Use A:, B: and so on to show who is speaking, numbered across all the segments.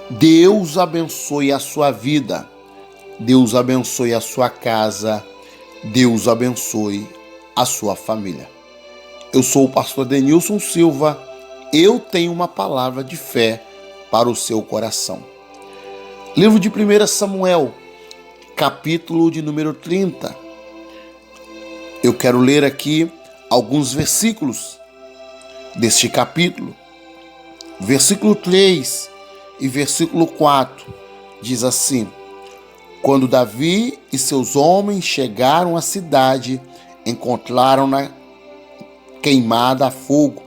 A: Deus abençoe a sua vida, Deus abençoe a sua casa, Deus abençoe a sua família. Eu sou o pastor Denilson Silva, eu tenho uma palavra de fé para o seu coração. Livro de 1 Samuel, capítulo de número 30. Eu quero ler aqui alguns versículos deste capítulo. Versículo 3 e versículo 4 diz assim: Quando Davi e seus homens chegaram à cidade, encontraram-na queimada a fogo,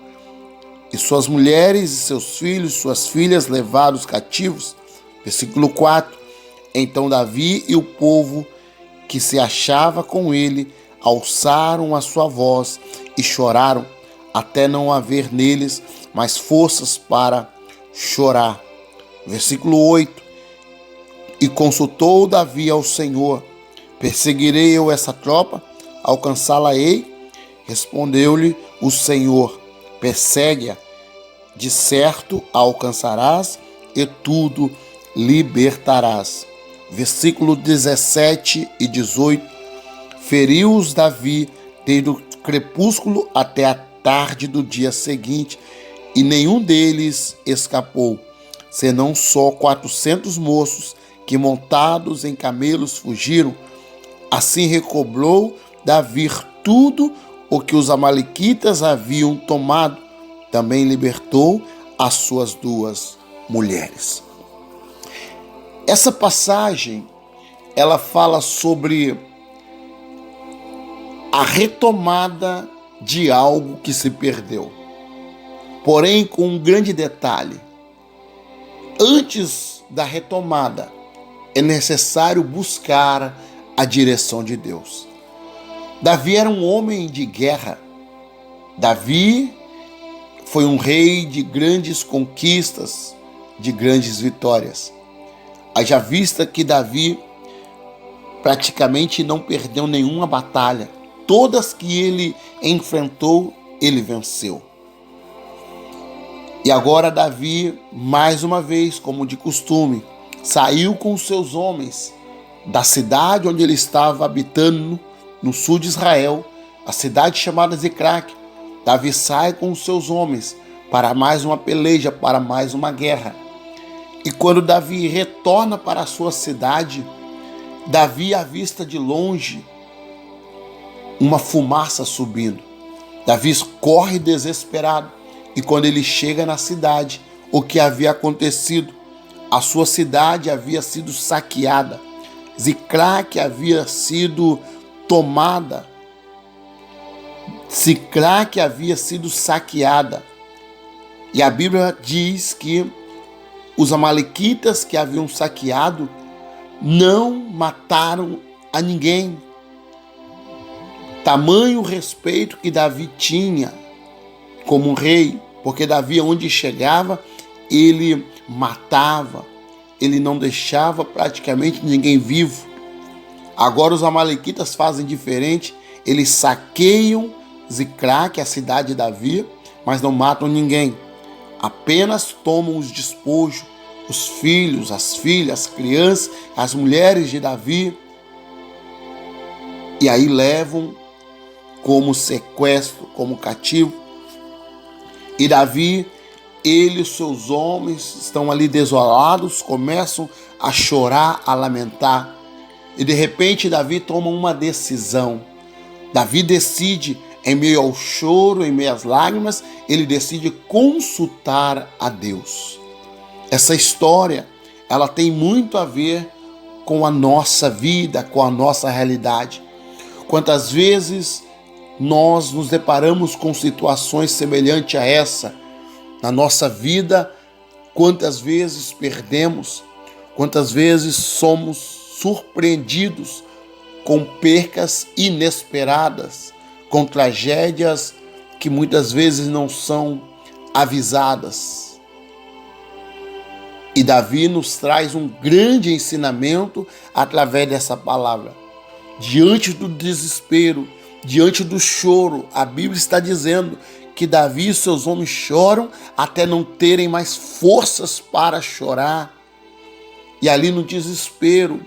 A: e suas mulheres e seus filhos, suas filhas levados cativos. Versículo 4: Então Davi e o povo que se achava com ele alçaram a sua voz e choraram, até não haver neles mais forças para chorar. Versículo 8: E consultou Davi ao Senhor: Perseguirei eu essa tropa? Alcançá-la-ei? Respondeu-lhe o Senhor: Persegue-a, de certo a alcançarás e tudo libertarás. Versículo 17 e 18: Feriu-os Davi desde o crepúsculo até a tarde do dia seguinte, e nenhum deles escapou, senão só 400 moços que montados em camelos fugiram. Assim recobrou Davi tudo o que os amalequitas haviam tomado. Também libertou as suas 2 mulheres. Essa passagem, ela fala sobre a retomada de algo que se perdeu. Porém, com um grande detalhe: antes da retomada, é necessário buscar a direção de Deus. Davi era um homem de guerra. Davi foi um rei de grandes conquistas, de grandes vitórias. Haja vista que Davi praticamente não perdeu nenhuma batalha. Todas que ele enfrentou, ele venceu. E agora Davi, mais uma vez, como de costume, saiu com os seus homens da cidade onde ele estava habitando, no sul de Israel, a cidade chamada Ziclague. Davi sai com os seus homens para mais uma peleja, para mais uma guerra. E quando Davi retorna para a sua cidade, Davi avista de longe uma fumaça subindo. Davi corre desesperado, e quando ele chega na cidade, o que havia acontecido? A sua cidade havia sido saqueada. Ziclague havia sido tomada. Ziclague havia sido saqueada. E a Bíblia diz que os amalequitas que haviam saqueado não mataram a ninguém. Tamanho respeito que Davi tinha como rei, porque Davi, onde chegava, ele matava, ele não deixava praticamente ninguém vivo. Agora os amalequitas fazem diferente, eles saqueiam Ziclague, a cidade de Davi, mas não matam ninguém. Apenas tomam os despojos, os filhos, as filhas, as crianças, as mulheres de Davi, e aí levam como sequestro, como cativo. E Davi, ele e os seus homens estão ali desolados, começam a chorar, a lamentar. E de repente Davi toma uma decisão. Davi decide, em meio ao choro, em meio às lágrimas, ele decide consultar a Deus. Essa história, ela tem muito a ver com a nossa vida, com a nossa realidade. Quantas vezes nós nos deparamos com situações semelhantes a essa na nossa vida? Quantas vezes perdemos? Quantas vezes somos surpreendidos com percas inesperadas, com tragédias que muitas vezes não são avisadas? E Davi nos traz um grande ensinamento através dessa palavra. Diante do desespero, diante do choro, a Bíblia está dizendo que Davi e seus homens choram até não terem mais forças para chorar. E ali no desespero,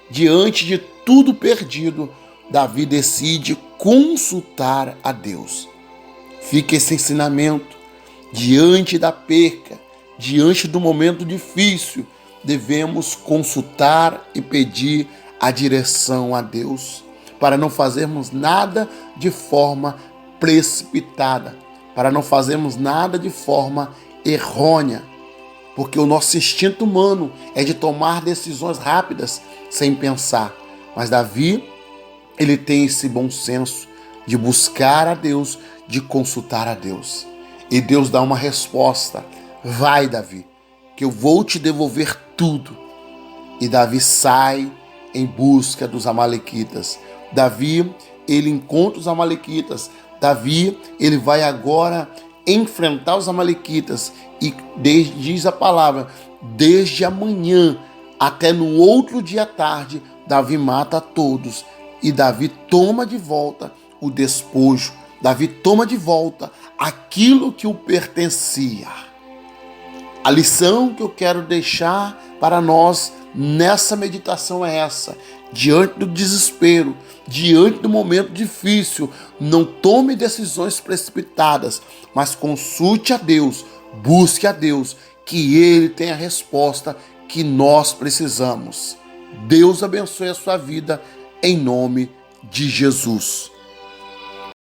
A: diante de tudo perdido, Davi decide consultar a Deus. Fica esse ensinamento: diante da perca, diante do momento difícil, devemos consultar e pedir a direção a Deus, para não fazermos nada de forma precipitada, para não fazermos nada de forma errônea, porque o nosso instinto humano é de tomar decisões rápidas sem pensar. Mas Davi, ele tem esse bom senso de buscar a Deus, de consultar a Deus. E Deus dá uma resposta: vai, Davi, que eu vou te devolver tudo. E Davi sai em busca dos amalequitas. Davi, ele encontra os amalequitas. Davi, ele vai agora enfrentar os amalequitas. E diz a palavra, desde amanhã até no outro dia à tarde, Davi mata todos. E Davi toma de volta o despojo. Davi toma de volta aquilo que o pertencia. A lição que eu quero deixar para nós nessa meditação é essa: diante do desespero, diante do momento difícil, não tome decisões precipitadas, mas consulte a Deus, busque a Deus, que Ele tem a resposta que nós precisamos. Deus abençoe a sua vida, em nome de Jesus.